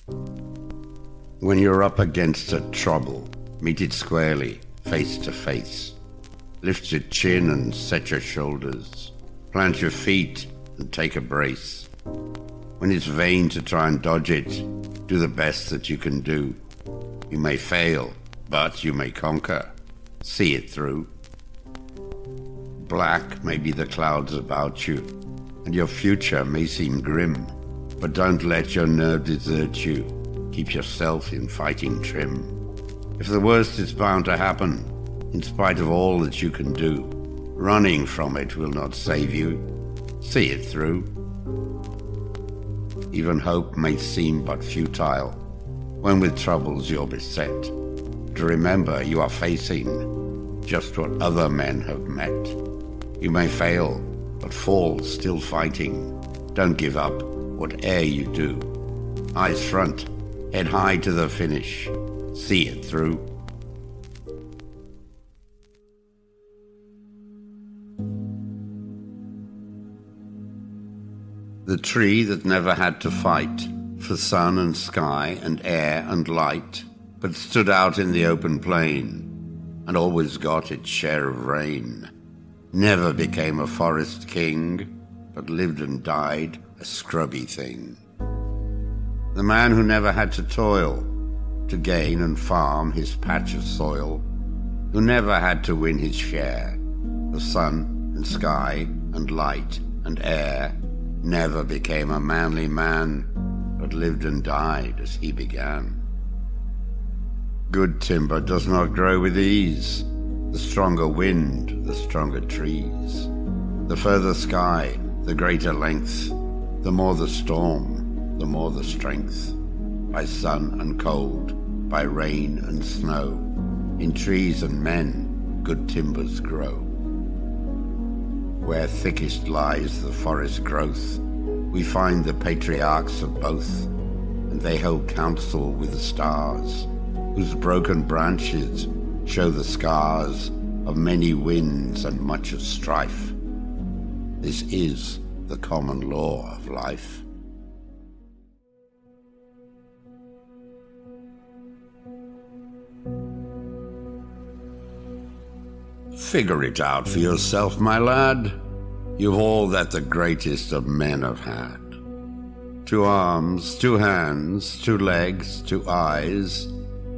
When you're up against a trouble, meet it squarely, face to face. Lift your chin and set your shoulders. Plant your feet and take a brace. When it's vain to try and dodge it, do the best that you can do. You may fail, but you may conquer. See it through. Black may be the clouds about you, and your future may seem grim, but don't let your nerve desert you. Keep yourself in fighting trim. If the worst is bound to happen, in spite of all that you can do, running from it will not save you. See it through. Even hope may seem but futile when with troubles you're beset. To remember you are facing just what other men have met. You may fail, but fall still fighting. Don't give up, whate'er you do. Eyes front, head high to the finish. See it through. The tree that never had to fight for sun and sky and air and light, but stood out in the open plain and always got its share of rain, never became a forest king, but lived and died a scrubby thing. The man who never had to toil to gain and farm his patch of soil, who never had to win his share of sun and sky and light and air, never became a manly man, but lived and died as he began. Good timber does not grow with ease. The stronger wind, the stronger trees. The further sky, the greater length. The more the storm, the more the strength. By sun and cold, by rain and snow, in trees and men, good timbers grow. Where thickest lies the forest growth, we find the patriarchs of both, and they hold counsel with the stars, whose broken branches show the scars of many winds and much of strife. This is the common law of life. Figure it out for yourself, my lad. You've all that the greatest of men have had. 2 arms, 2 hands, 2 legs, 2 eyes,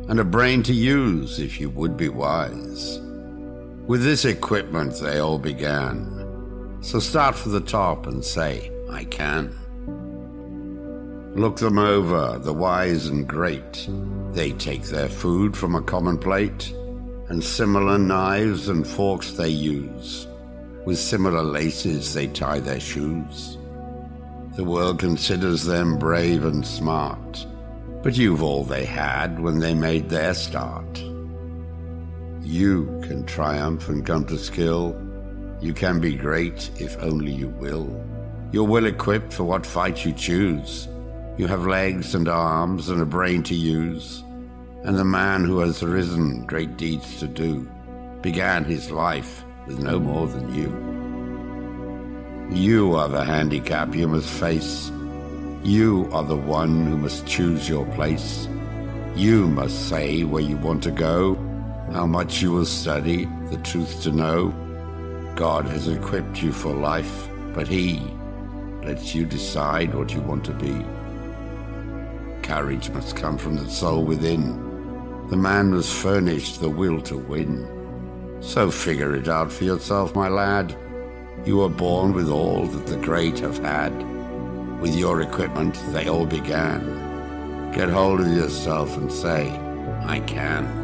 and a brain to use if you would be wise. With this equipment they all began. So start for the top and say, I can. Look them over, the wise and great. They take their food from a common plate, and similar knives and forks they use. With similar laces they tie their shoes. The world considers them brave and smart, but you've all they had when they made their start. You can triumph and come to skill. You can be great if only you will. You're well equipped for what fight you choose. You have legs and arms and a brain to use. And the man who has risen great deeds to do began his life with no more than you. You are the handicap you must face. You are the one who must choose your place. You must say where you want to go, how much you will study, the truth to know. God has equipped you for life, but He lets you decide what you want to be. Courage must come from the soul within. The man must furnish the will to win. So figure it out for yourself, my lad. You were born with all that the great have had. With your equipment, they all began. Get hold of yourself and say, I can.